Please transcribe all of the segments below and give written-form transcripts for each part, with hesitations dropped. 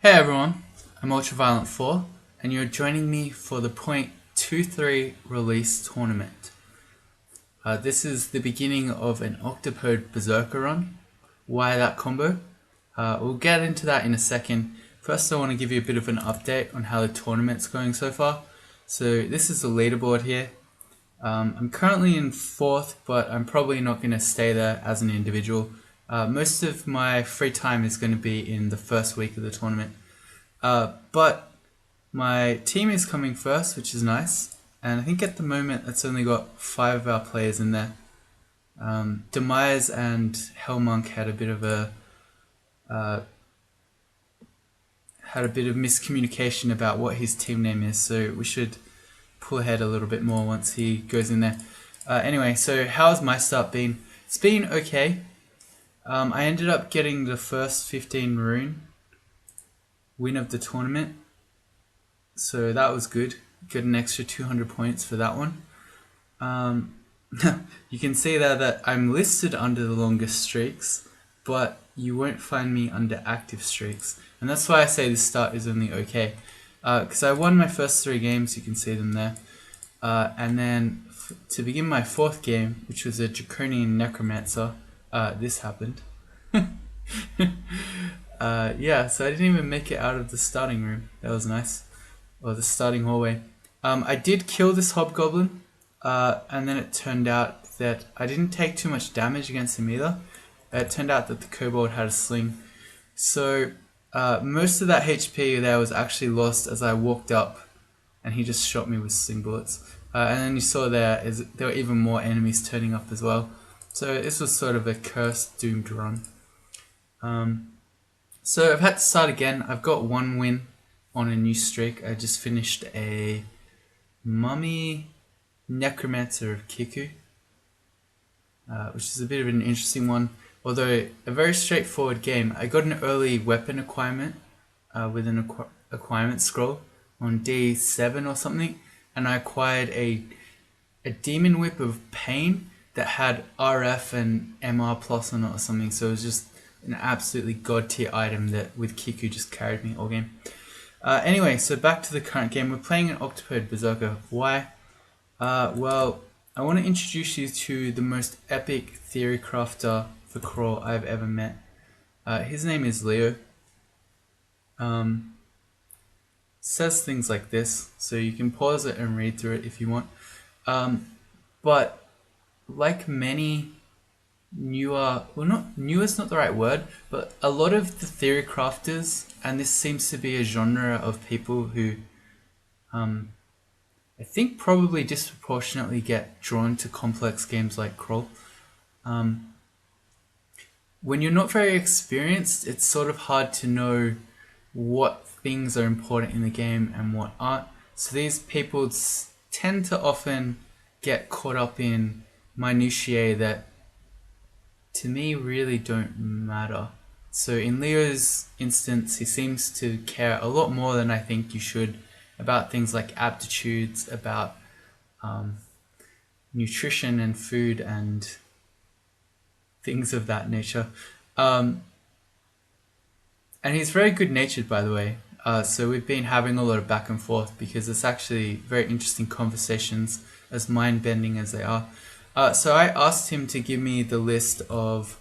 Hey everyone, I'm Ultraviolent4 and you're joining me for the .23 release tournament. This is the beginning of an Octopode Berserker run. Why that combo? We'll get into that in a second. First I want to give you a bit of an update on how the tournament's going so far. So this is the leaderboard here. I'm currently in 4th, but I'm probably not going to stay there as an individual. Most of my free time is going to be in the first week of the tournament. But my team is coming first, which is nice. And I think at the moment it's only got 5 of our players in there. Demise and Hellmonk had a bit of miscommunication about what his team name is, so we should pull ahead a little bit more once he goes in there. Anyway, so how's my start been? It's been okay. I ended up getting the first 15 rune win of the tournament, so that was good. Got an extra 200 points for that one. You can see there that I'm listed under the longest streaks, but you won't find me under active streaks, and that's why I say this start is only okay. Because I won my first 3 games, you can see them there, and then to begin my 4th game, which was a Draconian Necromancer, this happened. Yeah, so I didn't even make it out of the starting room. That was nice. Or the starting hallway. I did kill this hobgoblin, and then it turned out that I didn't take too much damage against him either. It turned out that the kobold had a sling. So most of that HP there was actually lost as I walked up and he just shot me with sling bullets. And then you saw there were even more enemies turning up as well. So this was sort of a cursed, doomed run. So I've had to start again. I've got 1 win on a new streak. I just finished a Mummy Necromancer of Kiku, which is a bit of an interesting one. Although a very straightforward game. I got an early weapon acquirement with an acquirement scroll on D7 or something, and I acquired a Demon Whip of Pain that had RF and MR plus on it or something. So it was just an absolutely god tier item that with Kiku just carried me all game. Anyway, so back to the current game. We're playing an Octopode Berserker. Why? Well, I want to introduce you to the most epic theory crafter for crawl I've ever met. His name is Leo. Says things like this, so you can pause it and read through it if you want. But like many newer, well, not newer is not the right word, but a lot of the theory crafters, and this seems to be a genre of people who I think probably disproportionately get drawn to complex games like crawl. When you're not very experienced, it's sort of hard to know what things are important in the game and what aren't. So these people tend to often get caught up in minutiae that to me really don't matter. So in Leo's instance, he seems to care a lot more than I think you should about things like aptitudes, about nutrition and food and things of that nature. And he's very good natured, by the way. So we've been having a lot of back and forth because it's actually very interesting conversations, as mind-bending as they are. So I asked him to give me the list of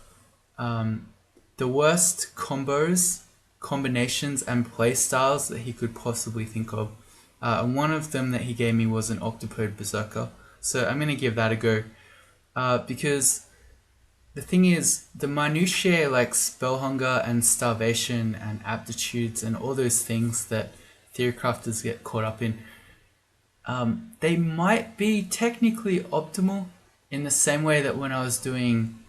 the worst combinations and play styles that he could possibly think of. And one of them that he gave me was an Octopode Berserker. So I'm going to give that a go. Because the thing is, the minutiae like spell hunger and starvation and aptitudes and all those things that theory crafters get caught up in, they might be technically optimal in the same way that when I was doing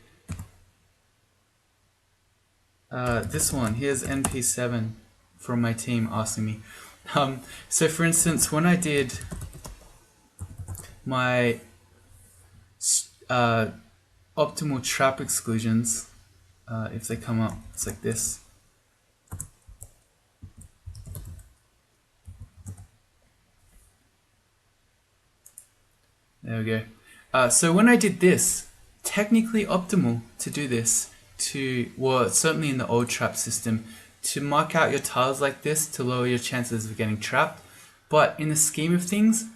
this one, here's NP7 from my team asking me. So for instance, when I did my optimal trap exclusions, if they come up, it's like this. There we go. So when I did this, technically optimal to do this, well, certainly in the old trap system, to mark out your tiles like this to lower your chances of getting trapped, but in the scheme of things,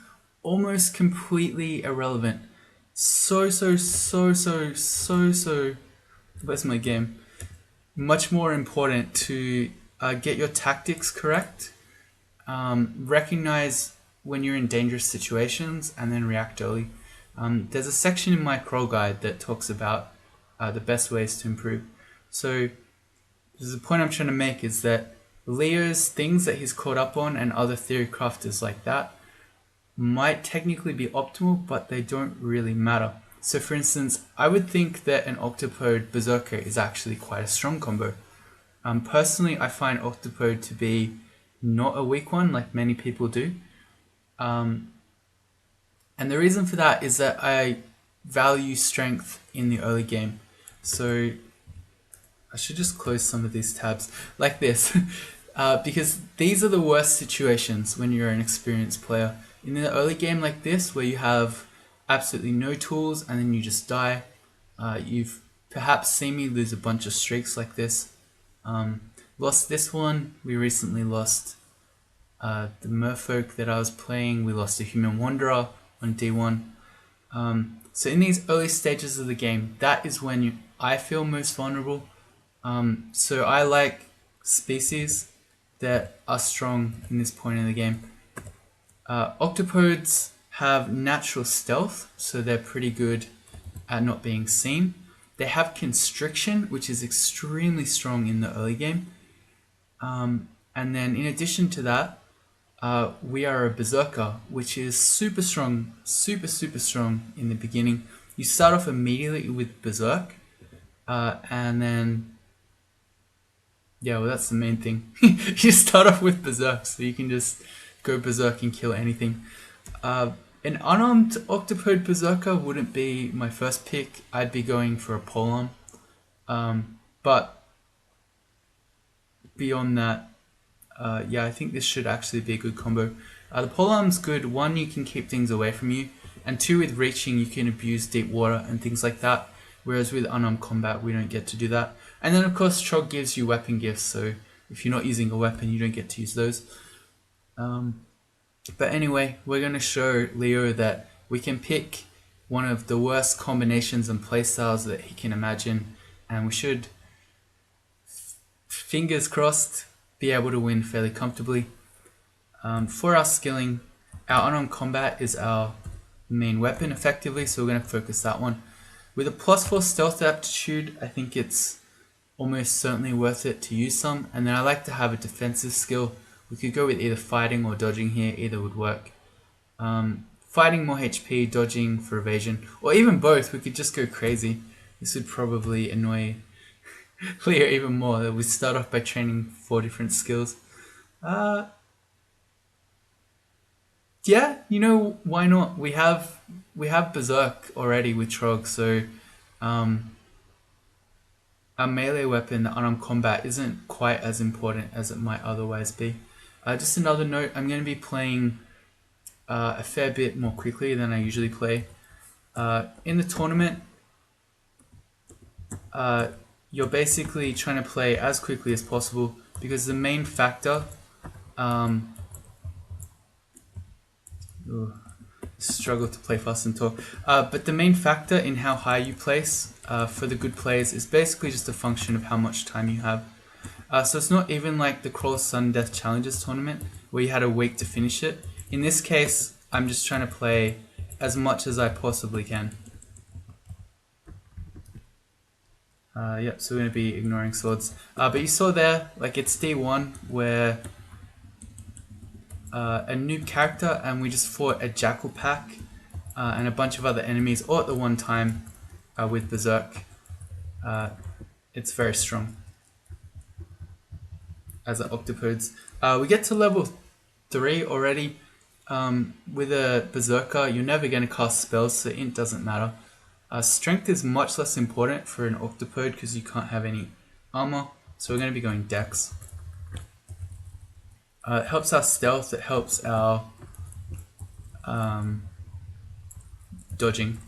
almost completely irrelevant. Where's my game? Much more important to get your tactics correct, recognize when you're in dangerous situations, and then react early. There's a section in my crawl guide that talks about the best ways to improve. So the point I'm trying to make is that Leo's things that he's caught up on and other theory crafters like that might technically be optimal, but they don't really matter. So for instance, I would think that an Octopode Berserker is actually quite a strong combo. Personally, I find Octopode to be not a weak one like many people do. And the reason for that is that I value strength in the early game. So I should just close some of these tabs like this because these are the worst situations when you're an experienced player. In the early game like this, where you have absolutely no tools and then you just die, you've perhaps seen me lose a bunch of streaks like this. Lost this one. We recently lost the merfolk that I was playing. We lost a human wanderer on D1. So in these early stages of the game, that is when I feel most vulnerable. So I like species that are strong in this point in the game. Octopodes have natural stealth, so they're pretty good at not being seen. They have constriction, which is extremely strong in the early game. And then in addition to that, we are a berserker, which is super strong, super strong in the beginning. You start off immediately with berserk, and then yeah, well, that's the main thing. You start off with berserk, so you can just go berserk and kill anything. An unarmed Octopode Berserker wouldn't be my first pick. I'd be going for a polearm. But beyond that, yeah, I think this should actually be a good combo. The polearm's good. One, you can keep things away from you, and two, with reaching, you can abuse deep water and things like that. Whereas with unarmed combat, we don't get to do that. And then, of course, Trog gives you weapon gifts, so if you're not using a weapon, you don't get to use those. But anyway, we're going to show Leo that we can pick one of the worst combinations and playstyles that he can imagine, and we should, fingers crossed, be able to win fairly comfortably. For our skilling, our unarmed combat is our main weapon effectively, so we're going to focus that one. With a +4 stealth aptitude, I think it's almost certainly worth it to use some, and then I like to have a defensive skill. We could go with either fighting or dodging here, either would work. Fighting more HP, dodging for evasion, or even both. We could just go crazy. This would probably annoy Leo even more, that we start off by training 4 different skills. Yeah, you know, why not? We have Berserk already with Trog, so our melee weapon, the unarmed combat, isn't quite as important as it might otherwise be. Just another note, I'm going to be playing a fair bit more quickly than I usually play. In the tournament, you're basically trying to play as quickly as possible, because the main factor, struggle to play fast and talk, but the main factor in how high you place for the good players is basically just a function of how much time you have. So it's not even like the Crawl Sun Death Challenges tournament where you had a week to finish it. In this case, I'm just trying to play as much as I possibly can. Yep, so we're going to be ignoring swords. But you saw there, like, it's D1 where a noob character, and we just fought a Jackal pack and a bunch of other enemies all at the one time with Berserk. It's very strong as an Octopodes. We get to level 3 already. With a Berserker, you're never going to cast spells, so int doesn't matter. Strength is much less important for an Octopode because you can't have any armor, so we're going to be going Dex. It helps our stealth, it helps our dodging.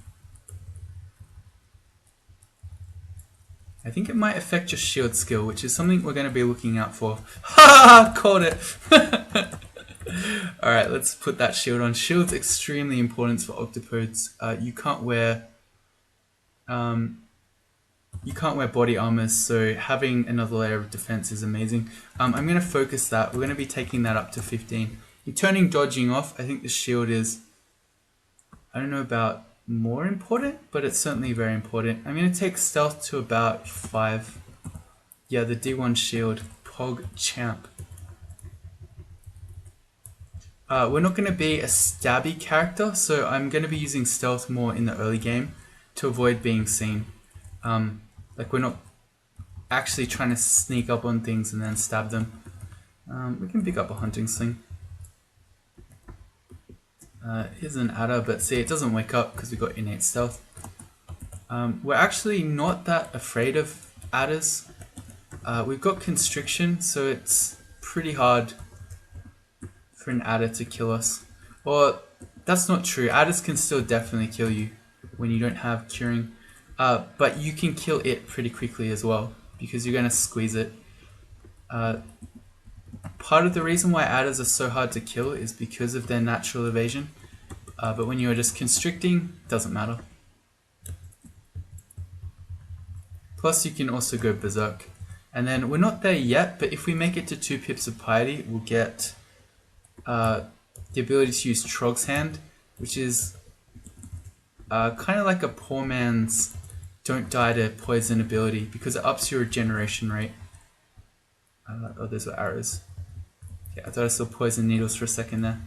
I think it might affect your shield skill, which is something we're going to be looking out for. Ha! Caught it! Alright, let's put that shield on. Shield's extremely important for octopodes. You can't wear body armors, so having another layer of defense is amazing. I'm going to focus that. We're going to be taking that up to 15. You're turning dodging off. I think the shield is, I don't know about more important, but it's certainly very important. I'm going to take stealth to about 5. Yeah, the D1 shield. Pog champ. We're not going to be a stabby character, so I'm going to be using stealth more in the early game to avoid being seen. Like we're not actually trying to sneak up on things and then stab them. We can pick up a hunting sling. Here's an adder, but see, it doesn't wake up because we've got innate stealth. We're actually not that afraid of adders. We've got constriction, so it's pretty hard for an adder to kill us. Well, that's not true. Adders can still definitely kill you when you don't have curing. But you can kill it pretty quickly as well, because you're going to squeeze it. Part of the reason why adders are so hard to kill is because of their natural evasion. But when you're just constricting, it doesn't matter. Plus you can also go berserk. And then we're not there yet, but if we make it to 2 pips of piety, we'll get the ability to use Trog's Hand, which is kind of like a poor man's don't die to poison ability, because it ups your regeneration rate. Oh, those were arrows. Yeah, I thought I saw poison needles for a second there.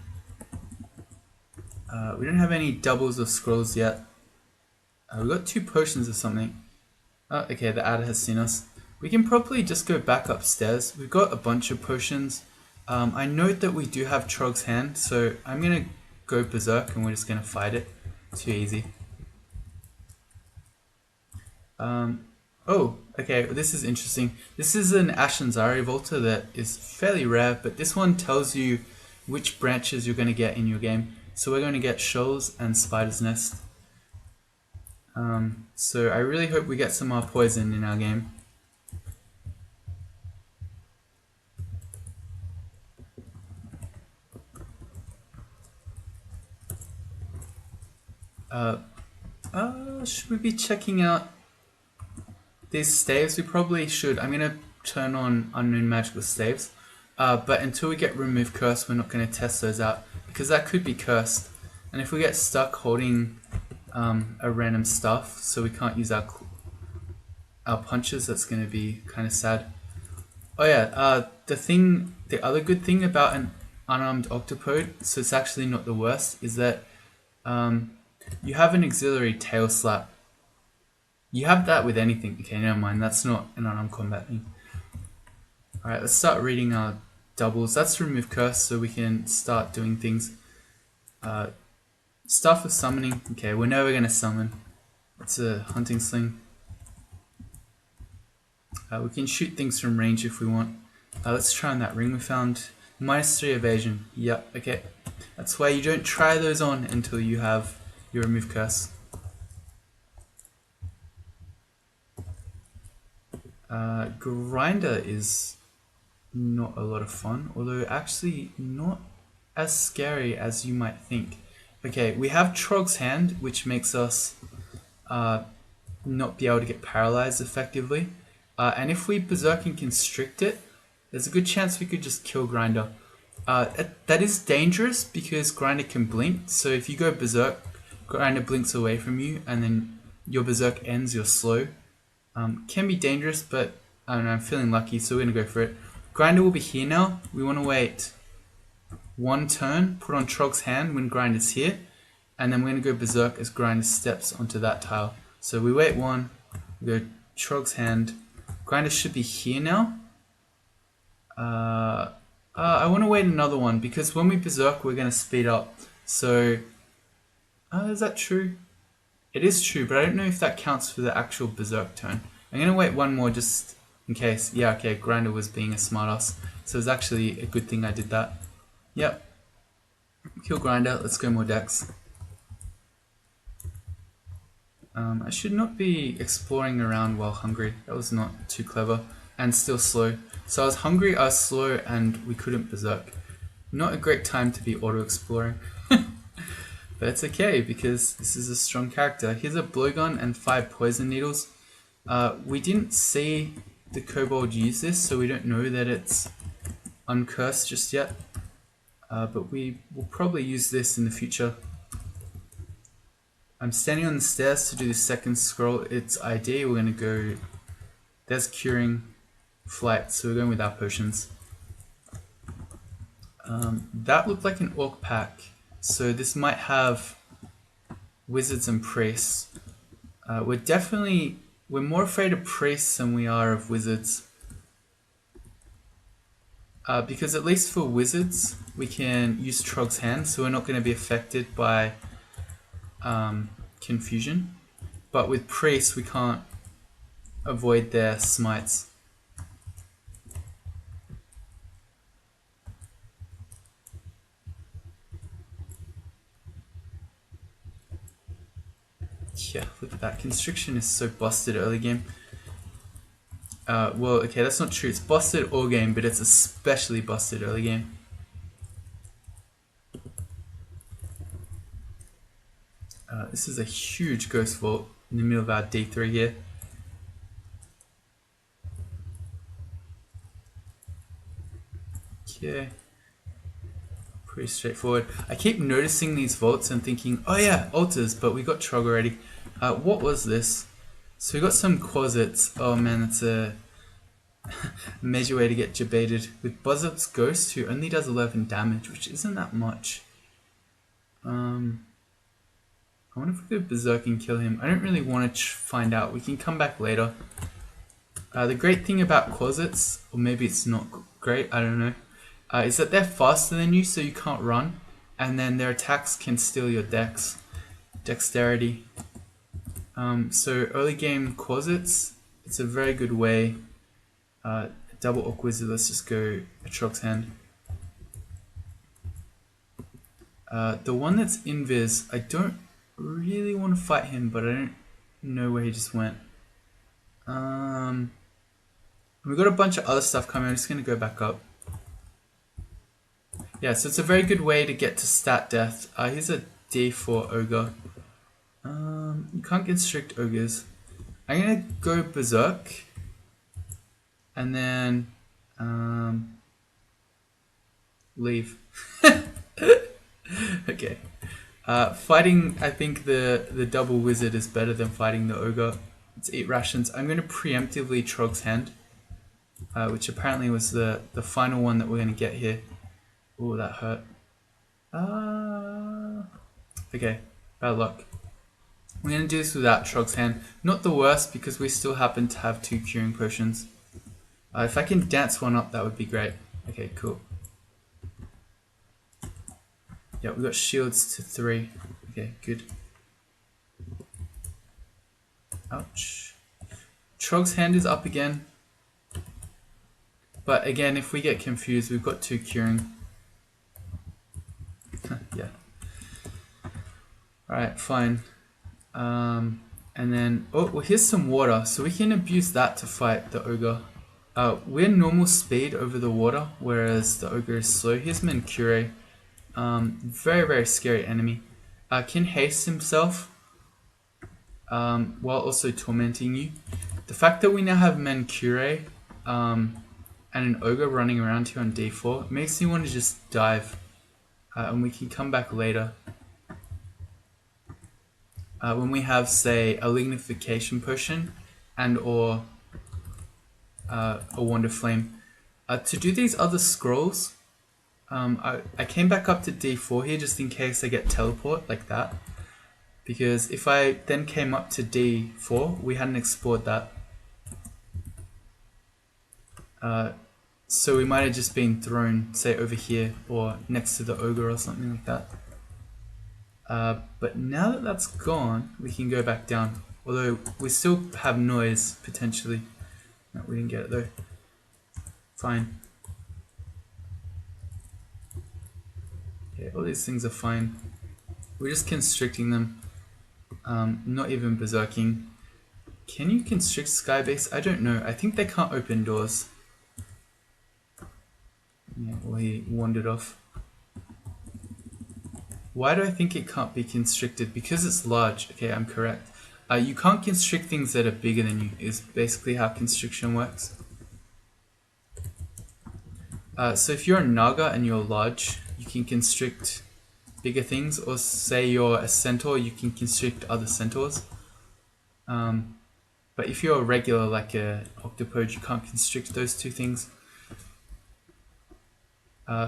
We don't have any doubles of scrolls yet. We've got 2 potions or something. Oh, okay, the adder has seen us. We can probably just go back upstairs. We've got a bunch of potions. I note that we do have Trog's Hand, so I'm going to go berserk and we're just going to fight it. Too easy. Oh, okay, this is interesting. This is an Ashanzari Volta that is fairly rare, but this one tells you which branches you're going to get in your game. So we're going to get Shoals and Spider's Nest. So I really hope we get some more poison in our game. Should we be checking out these staves? We probably should. I'm going to turn on unknown magical staves. But until we get remove curse, we're not going to test those out, because that could be cursed. And if we get stuck holding a random stuff, so we can't use our punches, that's going to be kind of sad. Oh yeah, the other good thing about an unarmed octopode, so it's actually not the worst, is that you have an auxiliary tail slap. You have that with anything. Okay, never mind, that's not an unarmed combat thing. Alright, let's start reading our doubles. That's remove curse, so we can start doing things. Stuff of summoning. Okay, we're never going to summon. It's a hunting sling. We can shoot things from range if we want. Let's try on that ring we found. -3 evasion. Yep, okay. That's why you don't try those on until you have your remove curse. Grinder is not a lot of fun, although actually not as scary as you might think. Okay, we have Trog's Hand, which makes us not be able to get paralyzed effectively. And if we berserk and constrict it, there's a good chance we could just kill Grinder. That is dangerous because Grinder can blink, so if you go berserk, Grinder blinks away from you and then your berserk ends, you're slow. Can be dangerous, but I don't know, I'm feeling lucky, so we're going to go for it. Grinder will be here now. We want to wait 1 turn, put on Trog's Hand when Grinder's here, and then we're going to go berserk as Grinder steps onto that tile. So we wait 1, we go Trog's Hand. Grinder should be here now. I want to wait another one because when we berserk, we're going to speed up. So, is that true? It is true, but I don't know if that counts for the actual berserk turn. I'm going to wait 1 more just in case. Yeah, okay, Grinder was being a smartass, so it's actually a good thing I did that. Yep. Kill Grinder, let's go more decks. I should not be exploring around while hungry. That was not too clever. And still slow. So I was hungry, I was slow, and we couldn't berserk. Not a great time to be auto-exploring. But it's okay, because this is a strong character. Here's a blowgun and 5 poison needles. We didn't see the kobold use this, so we don't know that it's uncursed just yet. But we will probably use this in the future. I'm standing on the stairs to do the second scroll. It's ID. We're going to go... There's curing flight, so we're going with our potions. That looked like an orc pack. So this might have wizards and priests. We're more afraid of priests than we are of wizards. Because at least for wizards, we can use Trog's Hand, so we're not going to be affected by confusion. But with priests, we can't avoid their smites. Yeah, look at that. Constriction is so busted early game. Well, okay, that's not true. It's busted all game, but it's especially busted early game. This is a huge ghost vault in the middle of our D3 here. Okay. Pretty straightforward. I keep noticing these vaults and thinking, oh yeah, altars, but we got Trog already. What was this? So we got some quasits. Oh man, that's a major way to get jebaited. With Buzzard's Ghost, who only does 11 damage, which isn't that much. I wonder if we go Berserk and kill him. I don't really want to find out. We can come back later. The great thing about quasits, or maybe it's not great, I don't know, is that they're faster than you, so you can't run, and then their attacks can steal your dexterity. So early game quasits, it's a very good way. Double Orc Wizard, let's just go a Trog's Hand. The one that's invis, I don't really want to fight him, but I don't know where he just went. We've got a bunch of other stuff coming. I'm just going to go back up. Yeah, so it's a very good way to get to stat death. Here's a D4 ogre. You can't constrict ogres. I'm going to go Berserk. And then leave. Okay. Fighting, I think the double wizard is better than fighting the ogre. Let's eat rations. I'm going to preemptively Trog's Hand, which apparently was the final one that we're going to get here. Ooh, that hurt. Okay, bad luck. We're going to do this without Trog's Hand. Not the worst, because we still happen to have 2 curing potions. If I can dance one up, that would be great. Okay, cool. Yeah, we got shields to 3. Okay, good. Ouch. Trog's Hand is up again. But again, if we get confused, we've got 2 curing. Yeah. Alright, fine. And then, oh, well, here's some water. So we can abuse that to fight the ogre. We're normal speed over the water, whereas the ogre is slow. Here's Mencure. Very, very scary enemy. Can haste himself while also tormenting you. The fact that we now have Mencure and an ogre running around here on D4 makes me want to just dive. And we can come back later. When we have, say, a lignification potion and or a wand of flame. To do these other scrolls, I came back up to D4 here just in case I get teleport like that. Because if I then came up to D4, we hadn't explored that. So we might have just been thrown, say, over here or next to the ogre or something like that. But now that that's gone, we can go back down. Although we still have noise, potentially. No, we didn't get it though. Fine. Yeah, all these things are fine. We're just constricting them. Not even berserking. Can you constrict Skybase? I don't know. I think they can't open doors. Yeah, well, he wandered off. Why do I think it can't be constricted? Because it's large. Okay, I'm correct. You can't constrict things that are bigger than you, is basically how constriction works. So if you're a Naga and you're large, you can constrict bigger things, or say you're a centaur, you can constrict other centaurs. But if you're a regular, like a octopode, you can't constrict those two things.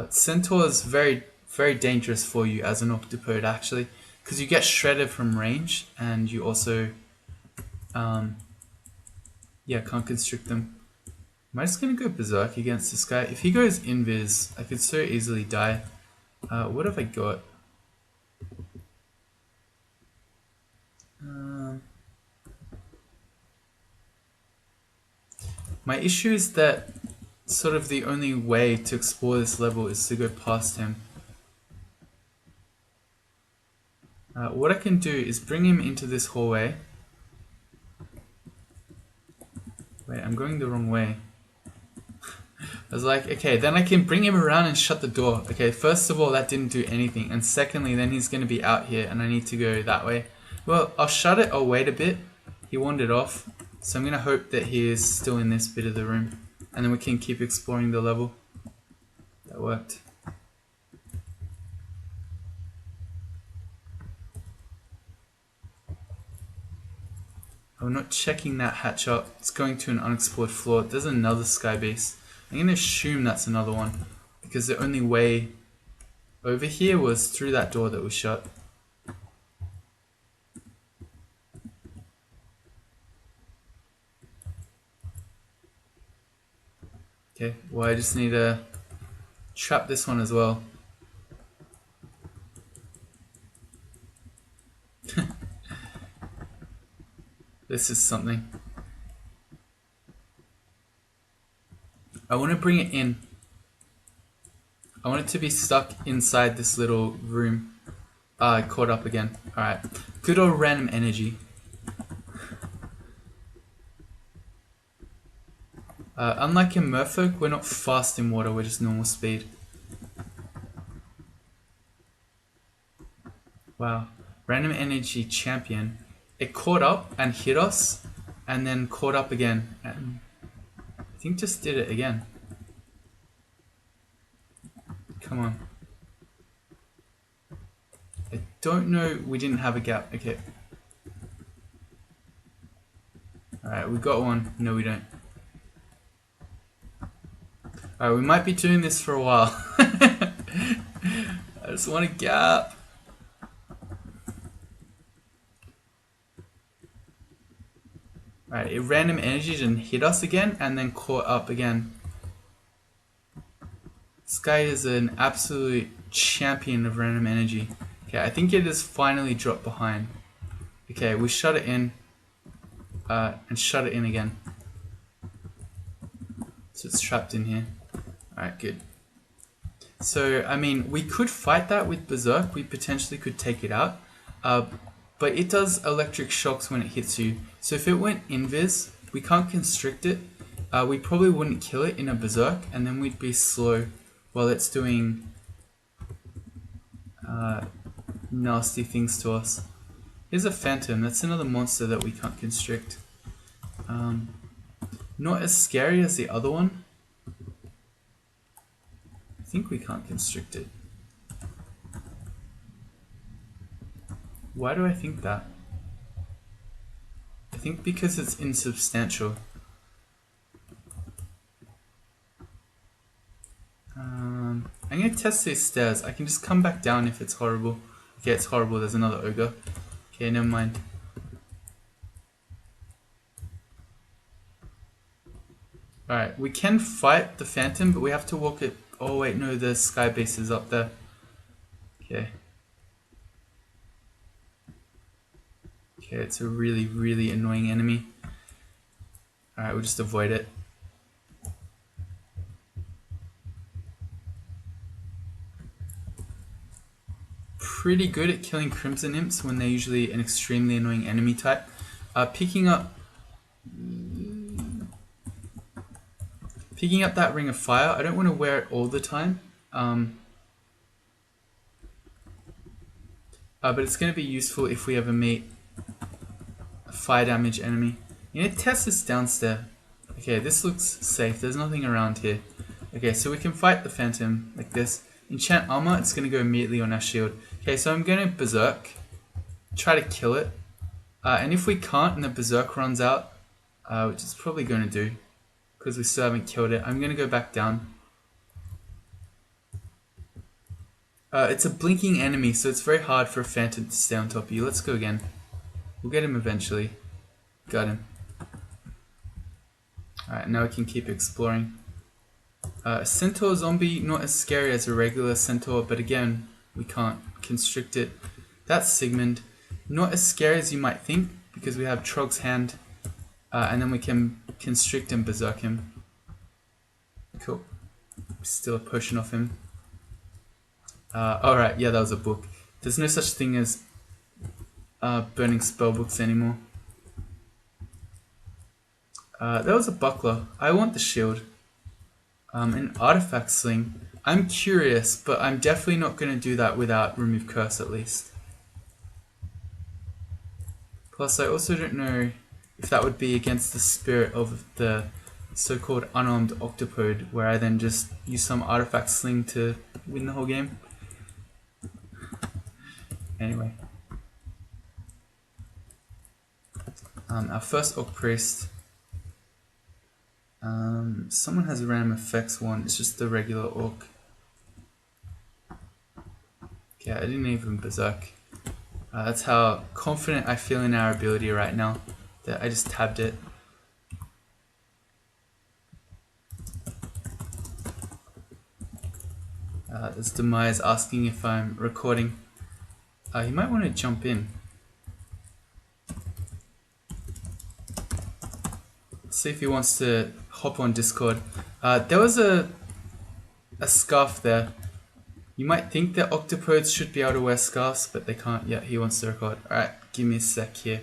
Centaur is very, very dangerous for you as an octopode, actually, because you get shredded from range, and you also, yeah, can't constrict them. Am I just gonna go berserk against this guy? If he goes invis, I could so easily die. What have I got? My issue is that sort of the only way to explore this level is to go past him. What I can do is bring him into this hallway. Wait, I'm going the wrong way. I was like, okay, then I can bring him around and shut the door. Okay, first of all, that didn't do anything. And secondly, then he's going to be out here and I need to go that way. Well, I'll shut it. I'll wait a bit. He wandered off. So I'm going to hope that he is still in this bit of the room. And then we can keep exploring the level. That worked. I'm not checking that hatch up. It's going to an unexplored floor. There's another sky base. I'm going to assume that's another one, because the only way over here was through that door that was shut. Okay, well, I just need to trap this one as well. This is something. I want to bring it in. I want it to be stuck inside this little room. I caught up again. Alright. Good old random energy. Unlike in Merfolk, we're not fast in water, we're just normal speed. Wow. Random energy champion. It caught up and hit us, and then caught up again. And I think just did it again. Come on. I don't know, we didn't have a gap. Okay. Alright, we got one. No, we don't. Alright, we might be doing this for a while. I just want a gap. Alright, it random energied and hit us again, and then caught up again. This guy is an absolute champion of random energy. Okay, I think it has finally dropped behind. Okay, we shut it in, and shut it in again. So it's trapped in here. Alright, good. So, I mean, we could fight that with Berserk. We potentially could take it out. But it does electric shocks when it hits you. So if it went invis, we can't constrict it. We probably wouldn't kill it in a Berserk, and then we'd be slow while it's doing nasty things to us. Here's a Phantom. That's another monster that we can't constrict. Not as scary as the other one. I think we can't constrict it. Why do I think that? I think because it's insubstantial. I'm going to test these stairs. I can just come back down if it's horrible. Okay, it's horrible. There's another ogre. Okay, never mind. Alright, we can fight the Phantom, but we have to walk it. Oh wait, no, the sky base is up there. Okay. Okay, it's a really, really annoying enemy. Alright, we'll just avoid it. pretty good at killing Crimson Imps when they're usually an extremely annoying enemy type. Picking up that Ring of Fire, I don't want to wear it all the time. But it's going to be useful if we ever meet a fire damage enemy. You need to test this downstairs. Okay, this looks safe. There's nothing around here. Okay, so we can fight the Phantom like this. Enchant Armor, it's going to go immediately on our shield. Okay, so I'm going to Berserk. Try to kill it. And if we can't and the Berserk runs out, which it's probably going to do, because we still haven't killed it, I'm going to go back down. It's a blinking enemy, so it's very hard for a Phantom to stay on top of you. Let's go again. We'll get him eventually. Got him. Alright, now we can keep exploring. Centaur zombie, not as scary as a regular centaur, but again, we can't constrict it. That's Sigmund. Not as scary as you might think, because we have Trog's Hand, and then we can constrict and berserk him. Cool. Still a potion off him. Alright, yeah, that was a book. There's no such thing as burning spellbooks anymore. That was a buckler. I want the shield. An artifact sling. I'm curious, but I'm definitely not going to do that without remove curse at least. Plus, I also don't know if that would be against the spirit of the so-called unarmed Octopode, where I then just use some artifact sling to win the whole game. Anyway. Our first Orc Priest. Someone has a random effects one, it's just the regular Orc. Okay, I didn't even berserk. That's how confident I feel in our ability right now, that I just tabbed it. There's Demise asking if I'm recording. You might want to jump in. See if he wants to hop on Discord. There was a scarf there. You might think that octopodes should be able to wear scarves, but they can't. Yeah, he wants to record. Alright, give me a sec here.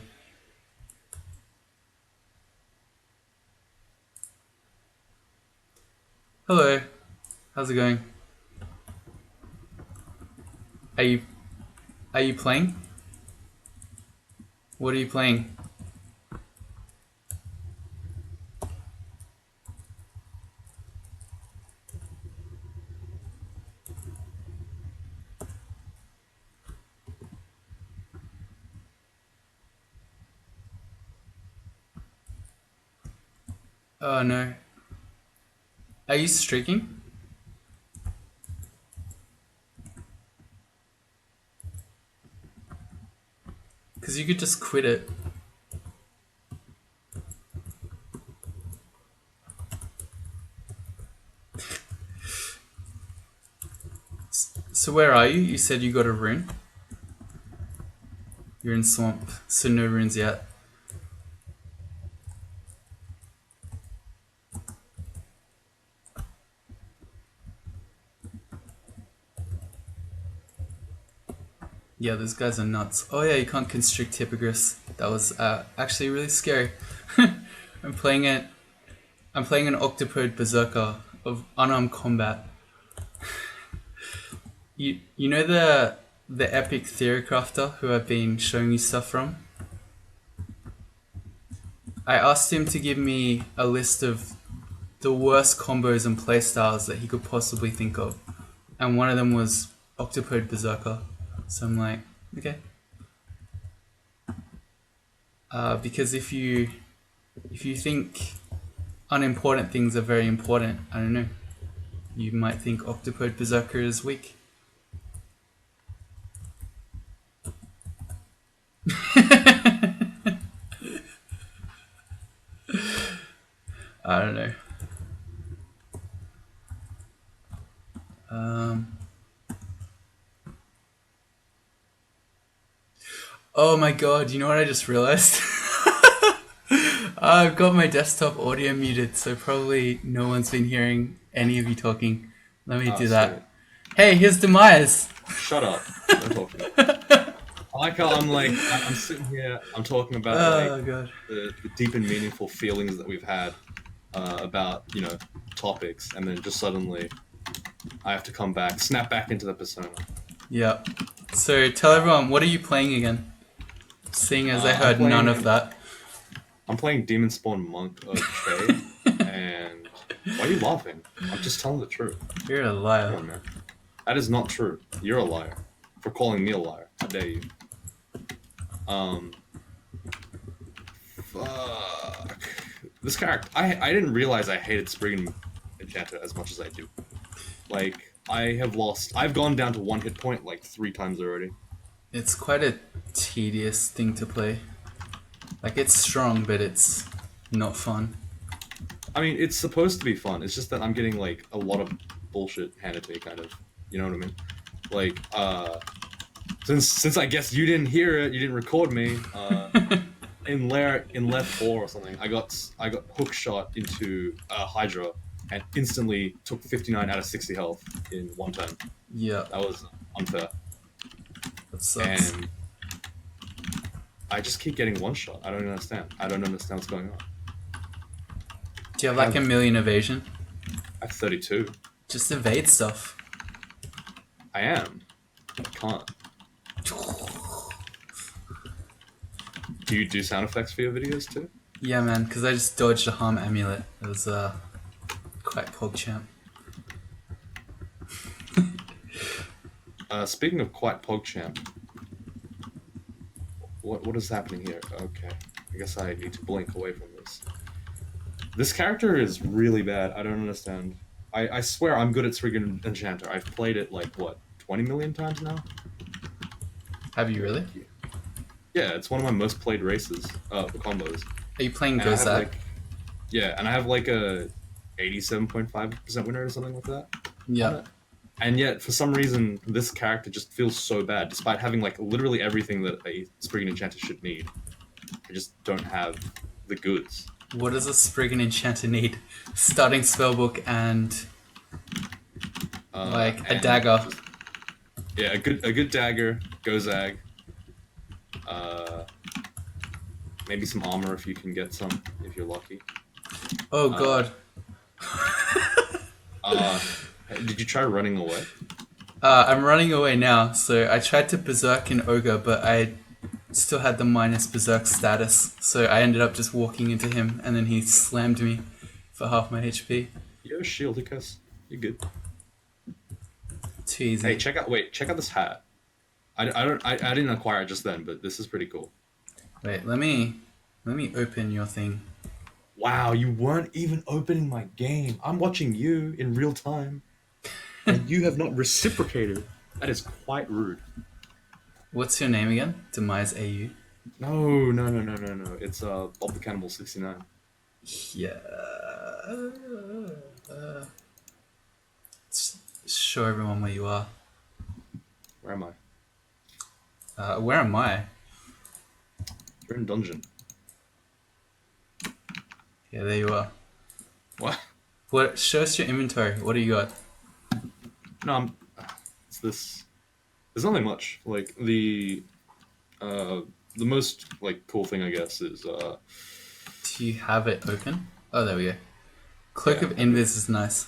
Hello. How's it going? Are you playing? What are you playing? Oh no. Are you streaking? Because you could just quit it. So where are you? You said you got a rune? You're in swamp, so no runes yet. Yeah, those guys are nuts. Oh yeah, you can't constrict Hippogriffs. That was actually really scary. I'm playing an Octopode Berserker of unarmed combat. You know the epic theory crafter who I've been showing you stuff from? I asked him to give me a list of the worst combos and playstyles that he could possibly think of, and one of them was Octopode Berserker. So I'm like, okay. Because if you think unimportant things are very important, I don't know, you might think Octopode Berserker is weak. I don't know. Oh my god, you know what I just realized? I've got my desktop audio muted, so probably no one's been hearing any of you talking. Let me do that. Hey, here's Demise. Shut up. Don't talk to me. I like how I'm sitting here, I'm talking about Oh god. the deep and meaningful feelings that we've had about, topics, and then just suddenly I have to come back, snap back into the persona. Yeah. So tell everyone, what are you playing again? Seeing as I I'm heard none of playing that. I'm playing Demon Spawn Monk Che, and why are you laughing? I'm just telling the truth. You're a Come liar. on, man. That is not true. You're a liar for calling me a liar. How dare you? Fuck. This character, I didn't realize I hated Spriggan Enchanter as much as I do. Like, I've gone down to 1 hit point like 3 times already. It's quite a tedious thing to play. Like, it's strong, but it's not fun. I mean, it's supposed to be fun. It's just that I'm getting like a lot of bullshit handed to me, kind of. You know what I mean? Like, since I guess you didn't hear it, you didn't record me. In left 4 or something, I got hook shot into a Hydra and instantly took 59 out of 60 health in 1 turn. Yeah, That was unfair. that sucks. And I just keep getting 1-shot. I don't understand. I don't understand what's going on. Do you have like a million evasion? I have 32. Just evade stuff. I am. I can't. Do you do sound effects for your videos too? Yeah, man, because I just dodged a harm amulet. It was quite PogChamp. Speaking of quite PogChamp, what is happening here? Okay, I guess I need to blink away from this. This character is really bad. I don't understand. I swear I'm good at Spriggan Enchanter. I've played it like, what, 20 million times now? Have you really? Yeah, it's one of my most played races, for combos. Are you playing And I have, Gozak? like, yeah, and I have like a 87.5% win rate or something like that. Yeah. And yet, for some reason, this character just feels so bad, despite having like literally everything that a Spriggan Enchanter should need. I just don't have the goods. What does a Spriggan Enchanter need? Starting spellbook and like a dagger. Yeah, a good dagger, Gozag. Maybe some armor if you can get some, if you're lucky. Oh god. Did you try running away? I'm running away now. So I tried to Berserk in Ogre, but I still had the minus Berserk status. So I ended up just walking into him, and then he slammed me for half my HP. Yo, Shieldicus. You're good. Too easy. Hey, check out this hat. I didn't acquire it just then, but this is pretty cool. Wait, let me open your thing. Wow, you weren't even opening my game. I'm watching you in real time, and you have not reciprocated. That is quite rude. What's your name again? Demise AU. No. It's Bob the Cannibal 69. Yeah. Show everyone where you are. Where am I? Where am I? You're in dungeon. Yeah, there you are. What? What? Show us your inventory. What do you got? No, it's this. There's nothing much. Like the most like cool thing I guess is Do you have it open? Oh, there we go. Cloak Yeah, of Invis is nice.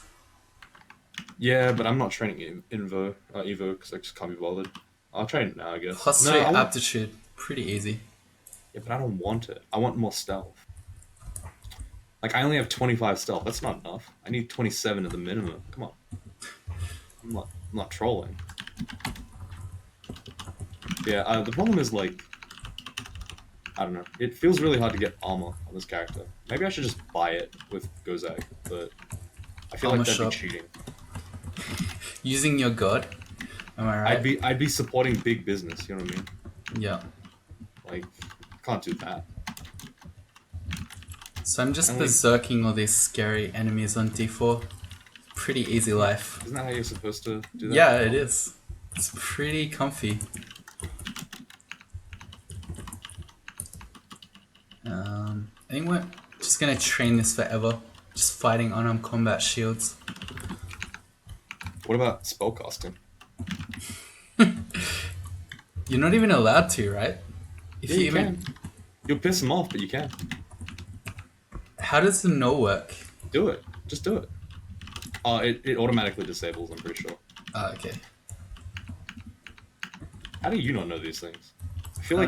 yeah, but I'm not training Evo because I just can't be bothered. I'll train it now, I guess. Plus No, 3 I want, aptitude. Pretty easy. yeah, but I don't want it. I want more stealth. Like I only have 25 stealth. That's not enough. I need 27 at the minimum. Come on. I'm not trolling. Yeah, the problem is like, I don't know. It feels really hard to get armor on this character. Maybe I should just buy it with Gozag, but I feel Armor like that'd shop. be cheating. Using your god. Am I right? I'd be supporting big business. You know what I mean? Yeah. Like, I can't do that. So I'm just And, like, berserking all these scary enemies on D4. Pretty easy life. Isn't that how you're supposed to do that? Yeah, it is. It's pretty comfy. I think we're just gonna train this forever. Just fighting unarmed combat shields. What about spellcasting? You're not even allowed to, right? If Yeah, you you even, can. You'll piss them off, but you can. how does the no work? Do it. Just do it. It automatically disables, I'm pretty sure. Oh, okay. How do you not know these things? I feel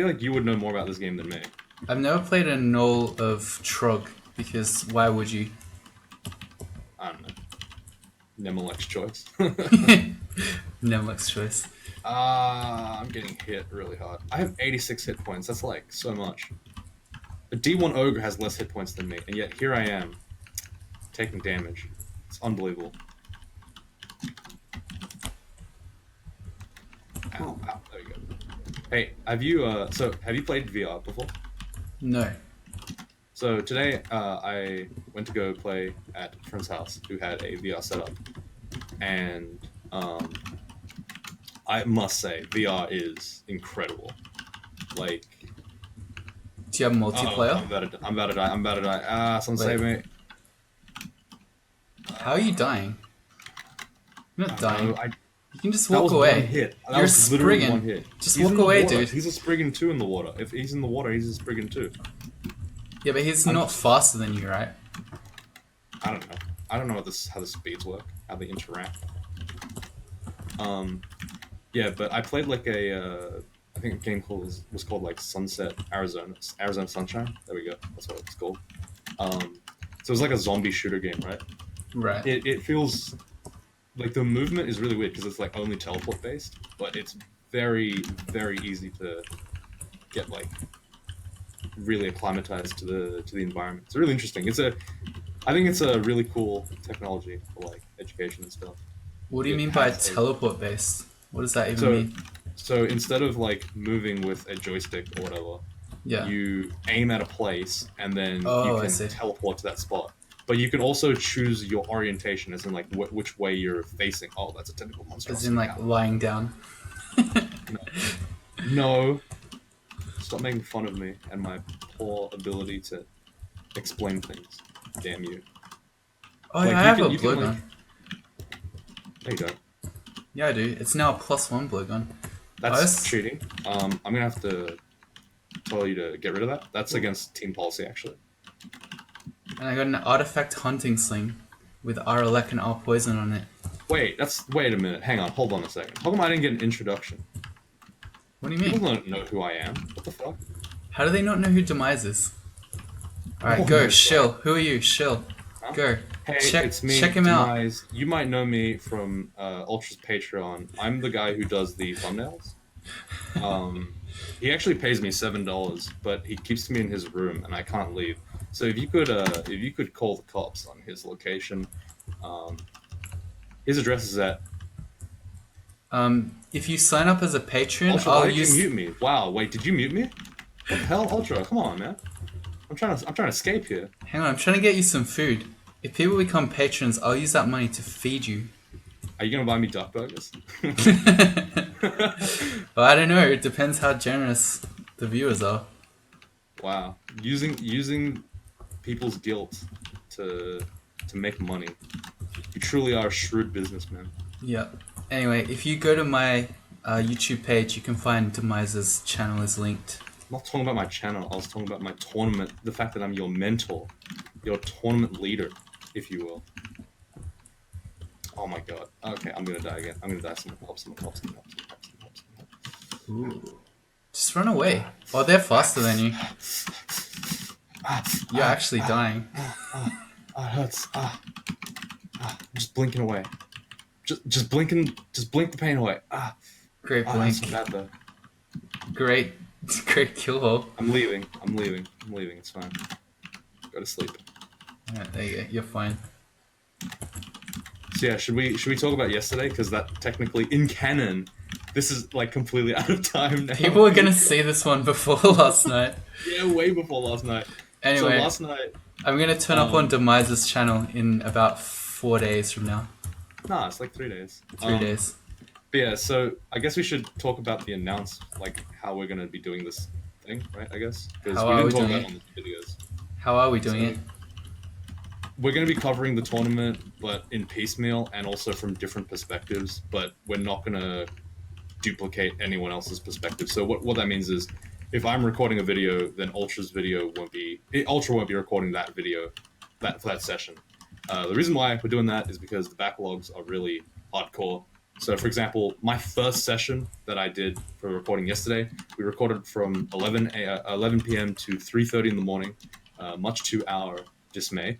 like you would know more about this game than me. I've never played a null of Trog because why would you? I don't know. Nemelek's choice. Nemlik's choice. I'm getting hit really hard. I have 86 hit points. That's like so much. A D1 ogre has less hit points than me, and yet here I am, taking damage. It's unbelievable. Ow, ow, there we go. Hey, have you played VR before? No. So today, I went to go play at a friend's house who had a VR setup, and I must say, VR is incredible. Like, Do you have multiplayer? I'm about to die. Ah, someone save me. How are you dying? You're not dying. No, You can just that walk was away. one hit. That You're was literally Spriggan. one hit. Just He's walk in the away, water. dude. He's a Spriggan 2 in the water. If he's in the water, he's a Spriggan 2. Yeah, but he's not faster than you, right? I don't know. I don't know how the speeds work, how they interact. Yeah, but I played like I think a game was called like Sunset Arizona Sunshine. There we go. That's what it's called. So it was like a zombie shooter game, right? Right. It feels like the movement is really weird because it's like only teleport based, but it's very, very easy to get like really acclimatized to the environment. It's really interesting. I think it's a really cool technology for like education and stuff. What do you mean by teleport based? What does that even mean? So instead of like moving with a joystick or whatever, Yeah. you aim at a place and then Oh, you I see. can teleport to that spot. But you can also choose your orientation, as in like which way you're facing. Oh, that's a tentacle monster. As in like lying down. No. Stop making fun of me and my poor ability to explain things. Damn you. Oh, Like, yeah, I you have can- a you can, blue like- gun. There you go. Yeah, I do. It's now a +1 blue gun. That's cheating. I'm gonna have to tell you to get rid of that. That's against team policy, actually. And I got an artifact hunting sling with R-Elec and R-Poison on it. Wait a minute. Hang on. Hold on a second. How come I didn't get an introduction? What do you mean? People don't know who I am. What the fuck? How do they not know who Demise is? Alright, Oh go. my Shill. Who are you? Shill. Huh? Go. Hey, check, it's me, check him out. Demise. You might know me from Ultra's Patreon. I'm the guy who does the thumbnails. He actually pays me $7, but he keeps me in his room, and I can't leave. So if you could call the cops on his location, his address is at. If you sign up as a patron, Ultra, I'll why did use. you mute me? Wow, wait, did you mute me? What the hell, Ultra? Come on, man. I'm trying to escape here. Hang on, I'm trying to get you some food. If people become patrons, I'll use that money to feed you. Are you gonna buy me duck burgers? Well, I don't know. It depends how generous the viewers are. Wow, using people's guilt to make money. You truly are a shrewd businessman. Yeah. Anyway, if you go to my YouTube page, you can find Demise's channel is linked. I'm not talking about my channel. I was talking about my tournament. The fact that I'm your mentor, your tournament leader, if you will. Oh my god. Okay, I'm gonna die again. I'm gonna die. Someone help. Ooh. Just run away. Oh, they're faster than you. You're actually dying. It hurts. I'm just blinking away. Just blink the pain away. Great That's blink. so bad though. Great kill hole. I'm leaving. It's fine. Go to sleep. Alright, there you go. You're fine. So yeah, should we talk about yesterday? Because that technically in canon, this is like completely out of time now. People were gonna see this one before last night. Yeah, way before last night. Anyway, so last night. I'm gonna turn up on Demise's channel in about 4 days from now. Nah, it's like 3 days. 3 days. But yeah, so I guess we should talk about the like how we're gonna be doing this thing, right? I guess because How we are didn't we talk doing about it on the videos. How are we doing it? we're going to be covering the tournament, but in piecemeal and also from different perspectives. But we're not going to duplicate anyone else's perspective. So what that means is, if I'm recording a video, then Ultra won't be recording that video, for that session. The reason why we're doing that is because the backlogs are really hardcore. So, for example, my first session that I did for recording yesterday, we recorded from 11 p.m. to 3:30 in the morning, much to our dismay.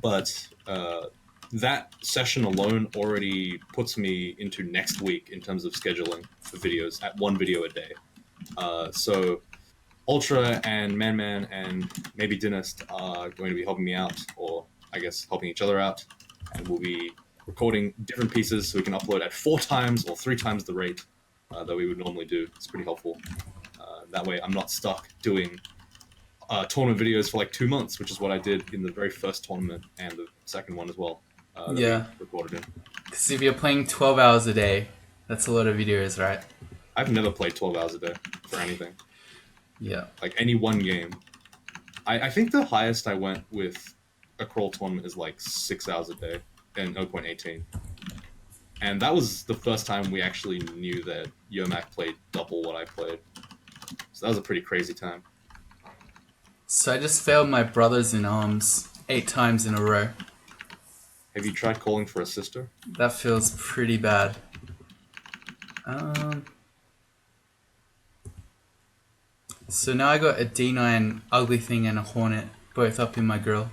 But that session alone already puts me into next week in terms of scheduling for videos at 1 video a day. So Ultra and Man and maybe Dynast are going to be helping me out, or I guess helping each other out, and we'll be recording different pieces so we can upload at 4 times or 3 times the rate that we would normally do. It's pretty helpful. That way I'm not stuck doing tournament videos for like 2 months, which is what I did in the very first tournament and the second one as well. Yeah. Recorded in. Because if you're playing 12 hours a day, that's a lot of videos, right? I've never played 12 hours a day for anything. Yeah. Like any one game. I think the highest I went with a crawl tournament is like 6 hours a day in 0.18. And that was the first time we actually knew that Yomac played double what I played. So that was a pretty crazy time. So I just failed my brothers in arms 8 times in a row. Have you tried calling for a sister? That feels pretty bad. So now I got a D9 ugly thing and a hornet, both up in my grill.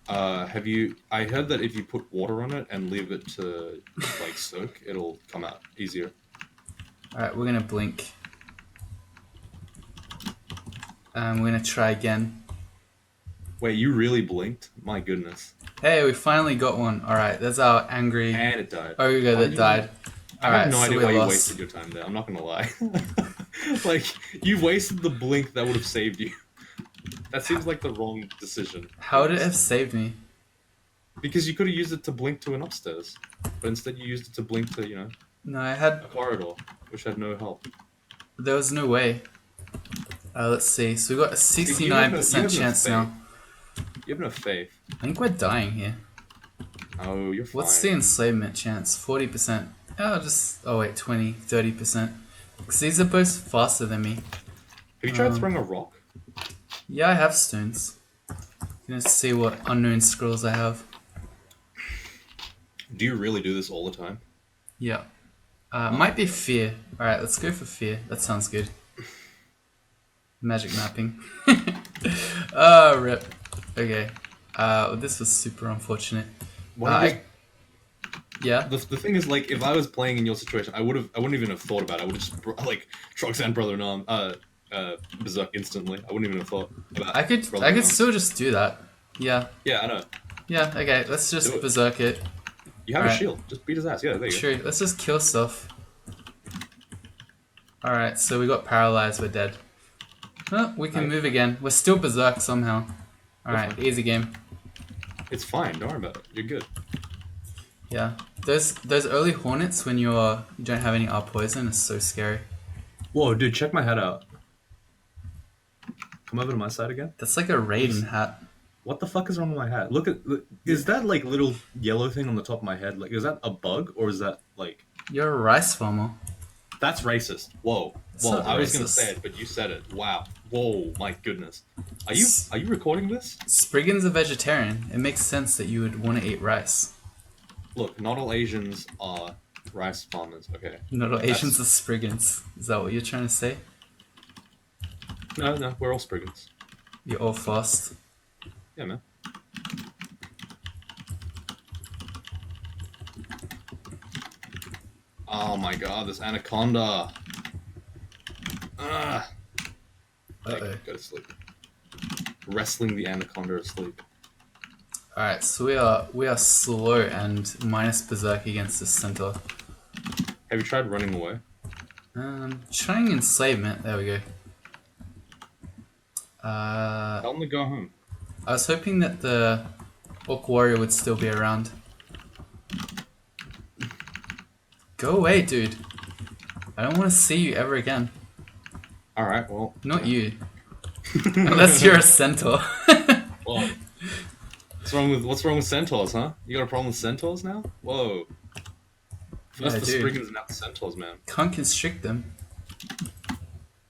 I heard that if you put water on it and leave it to like soak, it'll come out easier. Alright, we're gonna blink. We're gonna try again. Wait, you really blinked? My goodness. Hey, we finally got one. Alright, there's our angry And it died. ogre that died. I have no idea why you wasted your time there. I'm not gonna lie. Like, you wasted the blink that would have saved you. That seems like the wrong decision. How would it have saved me? Because you could have used it to blink to an upstairs. But instead you used it to blink to, No, I had... a corridor, which had no help. There was no way. Let's see. So we got a 69% chance now. You have no faith. I think we're dying here. Oh, you're fine. What's the enslavement chance? 40%. Oh wait, 20, 30%. Because these are both faster than me. Have you tried throwing a rock? Yeah, I have stones. Let's see what unknown scrolls I have. Do you really do this all the time? Yeah. Might be fear. Alright, let's go for fear. That sounds good. Magic mapping. Rip. Okay. This was super unfortunate. Yeah. The thing is, like, if I was playing in your situation, I wouldn't even have thought about it. I would have just like Troxan Brother in Arm, Berserk instantly. I wouldn't even have thought about. I could still just do that. Yeah. Yeah, I know. Yeah. Okay. Let's just Berserk it. You have a shield. Just beat his ass. Yeah, there you go. True. Let's just kill stuff. All right. So we got paralyzed. We're dead. Oh, we can move again. We're still Berserk somehow. All right. Easy game. It's fine. Don't worry about it. You're good. Yeah, those early hornets when you don't have any R poison is so scary. Whoa, dude, check my head out. Come over to my side again. That's like a Raiden hat. What the fuck is wrong with my hat? Look, is that like little yellow thing on the top of my head? Like, is that a bug or is that like? You're a rice farmer. That's racist. Whoa. I was gonna say it, but you said it. Wow. Whoa, my goodness. Are you recording this? Spriggan's a vegetarian. It makes sense that you would want to eat rice. Look, not all Asians are rice farmers, okay? Not all Asians are Spriggans. Is that what you're trying to say? No, we're all Spriggans. You're all fast. Yeah, man. Oh my god, this anaconda. Go to sleep. Wrestling the anaconda asleep. Alright, so we are slow and minus Berserk against the centaur. Have you tried running away? Trying enslavement. There we go. Tell them to go home. I was hoping that the Orc Warrior would still be around. Go away, dude. I don't want to see you ever again. Alright, well. Not you. Unless you're a centaur. Whoa. What's wrong with centaurs, huh? You got a problem with centaurs now? Whoa. Yeah, First I the do. spriggans, now the centaurs, man. Can't constrict them.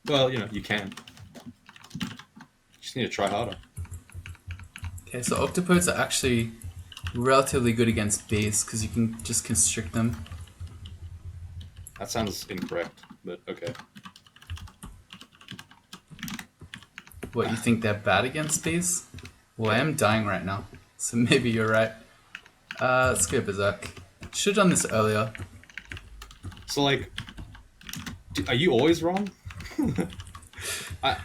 Well, you can. Just need to try harder. Okay, so octopodes are actually relatively good against bees because you can just constrict them. That sounds incorrect, but okay. What, you think they're bad against bees? Well, I am dying right now, so maybe you're right. Let's go Berserk. Should've done this earlier. So like, are you always wrong? I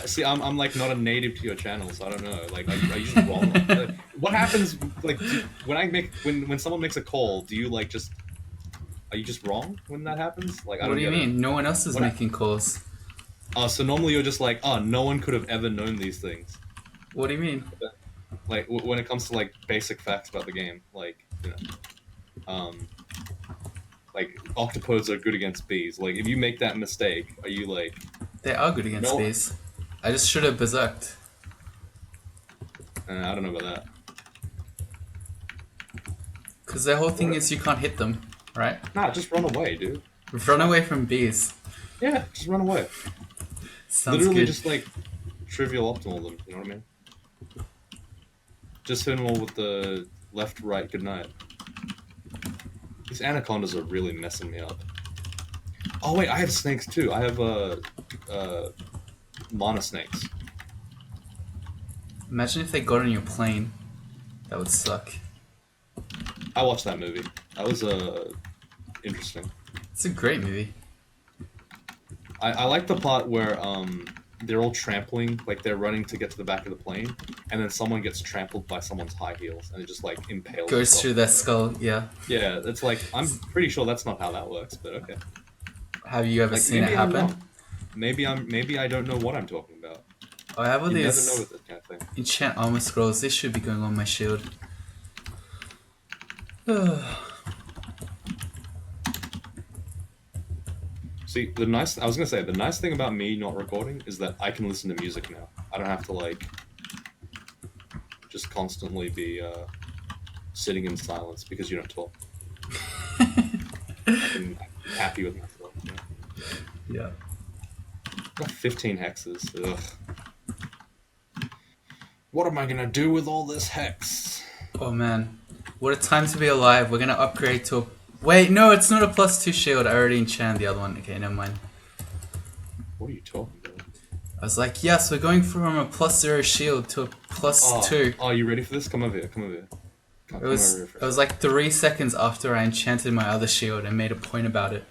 see. I'm like not a native to your channel, so I don't know. Like, are you just wrong? Like, what happens? Like, when someone makes a call, do you like just? Are you just wrong when that happens? Like, I What don't do you get it. mean? No one else is What- making calls. So normally you're just like, oh, no one could have ever known these things. What do you mean? Like when it comes to like basic facts about the game, like like octopodes are good against bees. Like if you make that mistake, are you like? They are good against No. bees. I just should have berserked. I don't know about that. Because their whole thing is you can't hit them, right? Nah, just run away, dude. Run away from bees. Yeah, just run away. Sounds Literally good. just like trivial optimal them, you know what I mean? Just hit them all with the left, right, good night. These anacondas are really messing me up. Oh wait, I have snakes too. I have mana snakes. Imagine if they got on your plane. That would suck. I watched that movie. That was interesting. It's a great movie. I like the part where they're all trampling, like they're running to get to the back of the plane, and then someone gets trampled by someone's high heels, and it just like impales. Goes itself. through their skull, yeah. Yeah, it's like I'm pretty sure that's not how that works, but okay. Have you ever Like, seen it maybe I'm happen? wrong. Maybe I don't know what I'm talking about. Oh, I have all You never know these with this kind of thing. enchant armor scrolls. This should be going on my shield. See, the nice thing about me not recording is that I can listen to music now. I don't have to like just constantly be sitting in silence because you don't talk. I'm happy with myself. You know? Yeah. Got 15 hexes. Ugh. What am I gonna do with all this hex? Oh man. What a time to be alive. We're gonna upgrade to a... Wait, no, it's not a +2 shield. I already enchanted the other one. Okay, never mind. What are you talking about? I was like, yes, we're going from a +0 shield to a +2. Oh, you ready for this? Come over here. Come over here. Come It was over here for a it was like 3 seconds after I enchanted my other shield and made a point about it.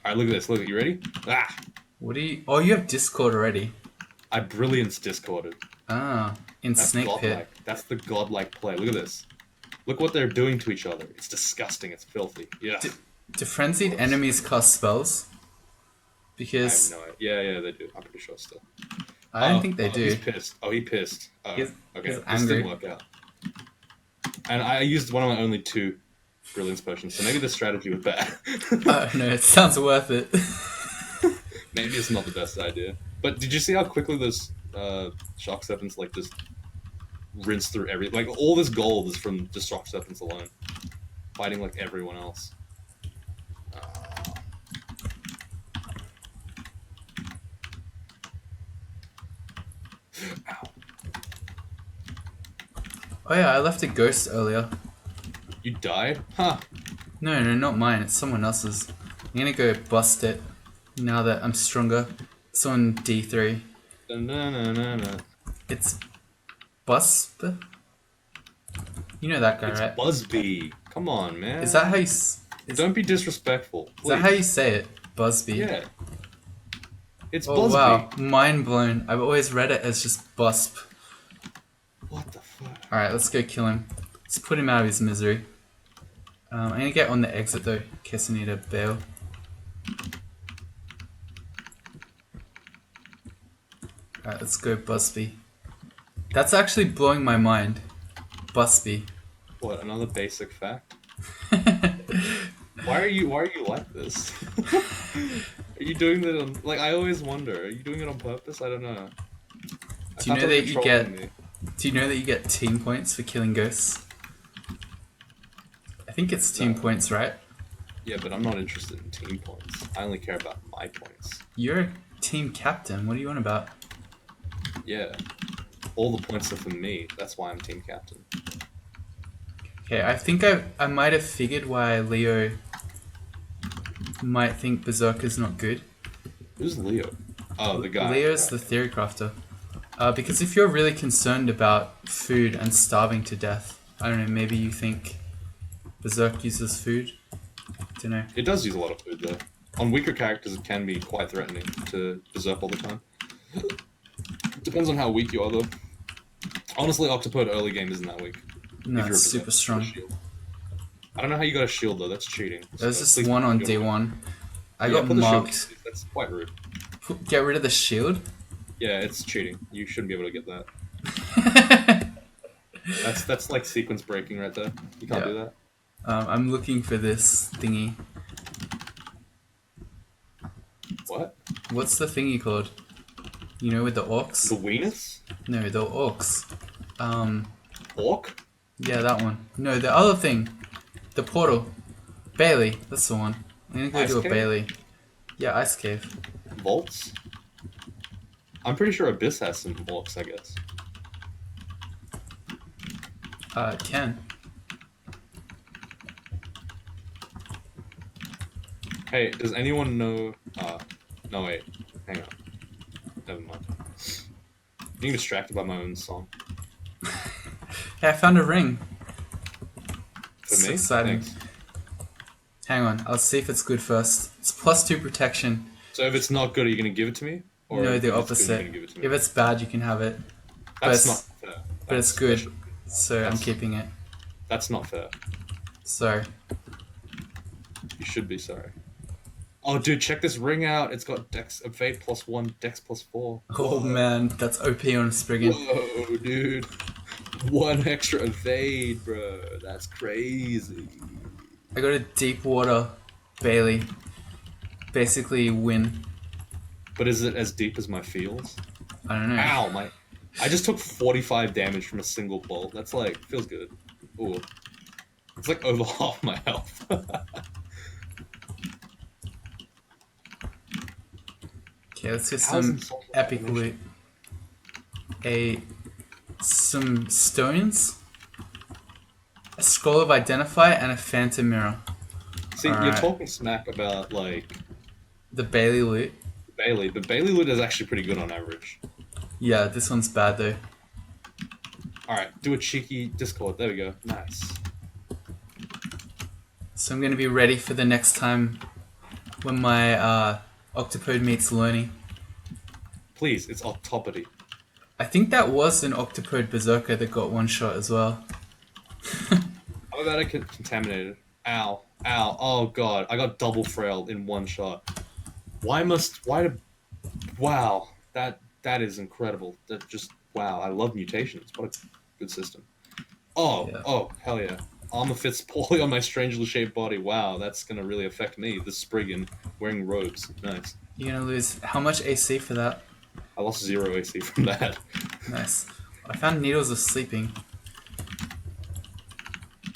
Alright, look at this. Look, you ready? Ah! What do you... Oh, you have Discord already. I brilliance discorded. Ah, in That's Snake godlike. Pit. That's the godlike play. Look at this. Look what they're doing to each other. It's disgusting. It's filthy. Yeah. Do frenzied enemies cast spells? I Because have no idea. Yeah, they do. I'm pretty sure still. I don't think they do. He's pissed. Oh, he pissed. Oh, He's- okay. he's This angry. didn't work out. And I used one of my only 2 brilliance potions, so maybe the strategy was bad. Oh no, it sounds worth it. Maybe it's not the best idea. But did you see how quickly those shock serpents like just rinse through like all this gold is from just shock serpents alone, fighting like everyone else. Ow. Oh yeah, I left a ghost earlier. You died? Huh. No, not mine. It's someone else's. I'm gonna go bust it now that I'm stronger. It's on D3. Na-na-na-na-na. It's Busp. You know that guy, It's right? Busby. Come on, man. Is that how you? Is Don't be disrespectful. that how you say it? Busby. Yeah. It's Oh Busby. wow, mind blown. I've always read it as just Busp. What the fuck? Alright, let's go kill him. Let's put him out of his misery. I'm gonna get on the exit though, in case I need a bail. Alright, let's go Busby. That's actually blowing my mind. Busby. What? Another basic fact? Why are you like this? Are you doing that on like I always wonder, are you doing it on purpose? I don't know. Do you know that you get Do you know that you get team points for killing ghosts? I think it's team points, right? Yeah, but I'm not interested in team points. I only care about my points. You're a team captain. What are you on about? Yeah. All the points are for me. That's why I'm team captain. Okay, I think I might have figured why Leo might think Berserker's not good. Who's Leo? Oh, the guy. Leo's Right. the theory crafter. Because if you're really concerned about food and starving to death, I don't know, maybe you think Berserk uses food? Don't know. It does use a lot of food, though. On weaker characters, it can be quite threatening to berserk all the time. Depends on how weak you are, though. Honestly, Octopode early game isn't that weak. No, If you're it's a super berserker strong. with a shield. I don't know how you got a shield, though. That's cheating. There's So just please one on don't do it. D1. I Yeah, got put the shield marked. down, please. That's quite rude. Get rid of the shield? Yeah, it's cheating. You shouldn't be able to get that. That's like sequence breaking right there. You can't Yeah. do that. I'm looking for this thingy. What? What's the thingy called? You know, with the The orcs? weenus? No, the orcs. Orc? Yeah, that one. No, the other thing. The portal. Bailey. That's the one. I'm gonna go Ice do a cave? Bailey. Yeah, ice cave. Vaults? I'm pretty sure Abyss has some orcs, I guess. Ken. Hey, does anyone know... no, wait. Hang on. Never mind. I'm getting distracted by my own song. Hey, I found a ring. For So me? exciting. Thanks. Hang on, I'll see if it's good first. It's +2 protection. So if it's not good, are you going to give it to me? Or No, if the it's good, opposite. you're gonna give it to me? If it's bad, you can have it. That's but not fair. But it's That's- good, that should- so I'm that's- keeping it. That's not fair. Sorry. You should be sorry. Oh, dude, check this ring out. It's got Dex Evade +1, Dex +4. Oh man, that's OP on a Spriggan. Whoa, dude. 1 extra evade, bro. That's crazy. I got a deep water Bailey. Basically win. But is it as deep as my feels? I don't know. Ow, my... I just took 45 damage from a single bolt. That's like, feels good. Ooh. It's like over half my health. Okay, let's get How's some insult epic animation? loot. Some stones, a scroll of identify, and a phantom mirror. See, you're Alright. talking smack about, like, The Bailey loot. Bailey, but Bailey loot is actually pretty good on average. Yeah, this one's bad though. Alright, do a cheeky Discord. There we go. Nice. So I'm gonna be ready for the next time when my Octopode meets Loney. Please, it's Octopode. I think that was an Octopode Berserker that got one shot as well. How about I get contaminated? Ow. Ow. Oh god. I got double frailed in one shot. Wow. That is incredible. That just, wow. I love mutations. What a good system. Oh, Yeah. oh, hell yeah. Armor fits poorly on my strangely shaped body. Wow, that's gonna really affect me. The Spriggan wearing robes. Nice. You're gonna lose how much AC for that? I lost 0 AC from that. Nice. I found needles of sleeping.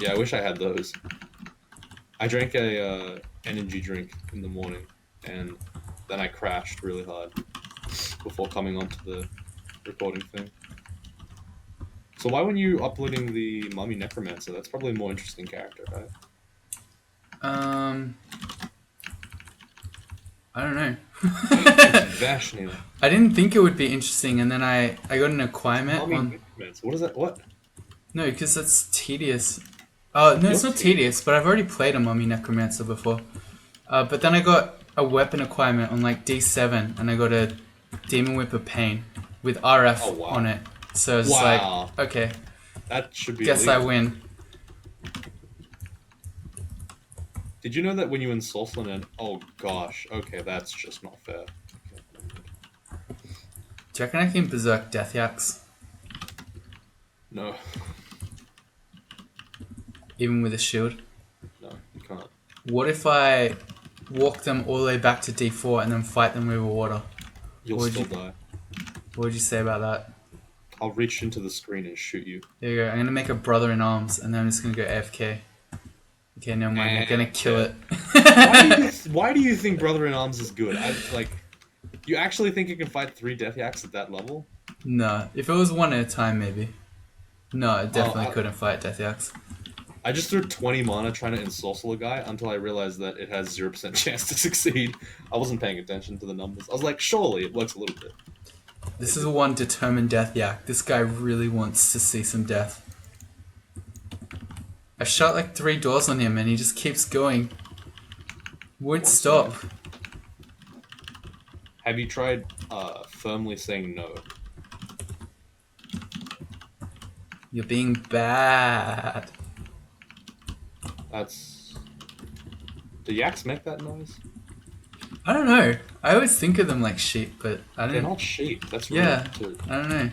Yeah, I wish I had those. I drank a energy drink in the morning, and then I crashed really hard before coming onto the recording thing. So why weren't you uploading the Mummy Necromancer? That's probably a more interesting character, right? I don't know. Vashni. I didn't think it would be interesting, and then I got an acquirement Mummy on. Necromancer. What is that? What? No, because that's tedious. No, it's You're not tedious, but I've already played a Mummy Necromancer before. But then I got a weapon acquirement on like D7, and I got a Demon Whip of Pain with RF Oh, wow. on it. So it's Wow. like, okay, That should be guess I illegal. win. Did you know that when you ensorcel an... Oh gosh, okay, that's just not fair. Okay. Do you reckon I can berserk Death Yaks? No, Even with a shield? no, you can't. What if I walk them all the way back to D4 and then fight them with water? You'll Would still you- die. What would you say about that? I'll reach into the screen and shoot you. There you go. I'm gonna make a brother in arms, and then I'm just gonna go AFK. Okay, never mind. I'm gonna kill it. Why do you think Brother in Arms is good? You actually think you can fight 3 Death Yaks at that level? No, if it was one at a time, maybe. No, I definitely couldn't fight Death Yaks. I just threw 20 mana trying to ensorcel a guy until I realized that it has 0% chance to succeed. I wasn't paying attention to the numbers. I was like, surely it works a little bit. This is one determined Death Yak. This guy really wants to see some death. I shot like 3 doors on him and he just keeps going. Won't stop. Have you tried firmly saying no? You're being bad. Do yaks make that noise? I don't know. I always think of them like sheep, but I don't. They're not sheep. That's rude. Yeah. I don't know.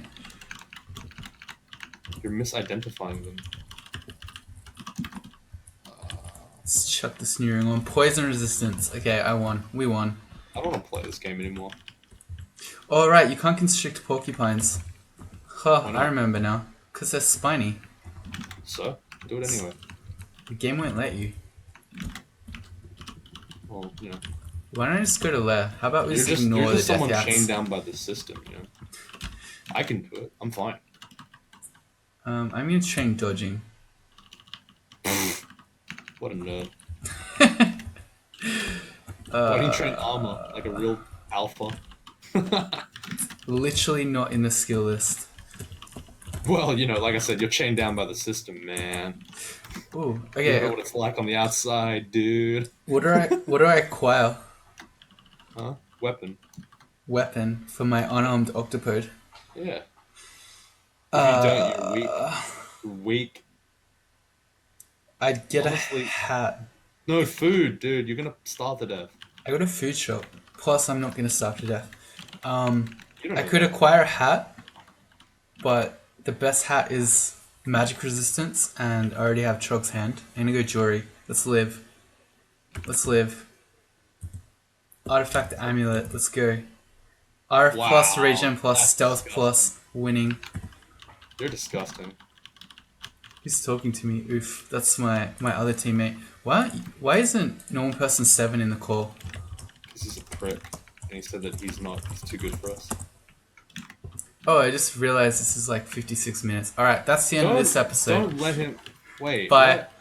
You're misidentifying them. Let's chuck the sneering on. Poison resistance. Okay, I won. We won. I don't want to play this game anymore. Oh, right. You can't constrict porcupines. Huh, Why not? I remember now. Because they're spiny. So? Do it anyway. The game won't let you. Well, you know. Why don't I just go to lair? How about we just ignore you're just the someone death yaks? chained down by the system, you know? I can do it. I'm fine. I'm going to train dodging. What a nerd. Why do you train armor like a real alpha? Literally not in the skill list. Well, you know, like I said, you're chained down by the system, man. Ooh, You okay. know what it's like on the outside, dude. What do I acquire? Huh? Weapon. Weapon for my unarmed octopode. Yeah. If you don't, you're weak. You're weak. I'd get Honestly- a hat. No food, dude. You're gonna starve to death. I got a food shop. Plus, I'm not gonna starve to death. You don't I know could that. acquire a hat, but the best hat is magic resistance, and I already have Chog's hand. I'm gonna go jewelry. Let's live. Let's live. Artifact amulet. Let's go. RF plus, Wow, regen plus, that's stealth disgusting. plus, winning. You're disgusting. Who's talking to me? Oof, that's my other teammate. Why isn't normal person 7 in the call? Because he's a prick. And he said that he's too good for us. Oh, I just realized this is like 56 minutes. Alright, that's the end of this episode. Don't let him... Wait. Bye. what?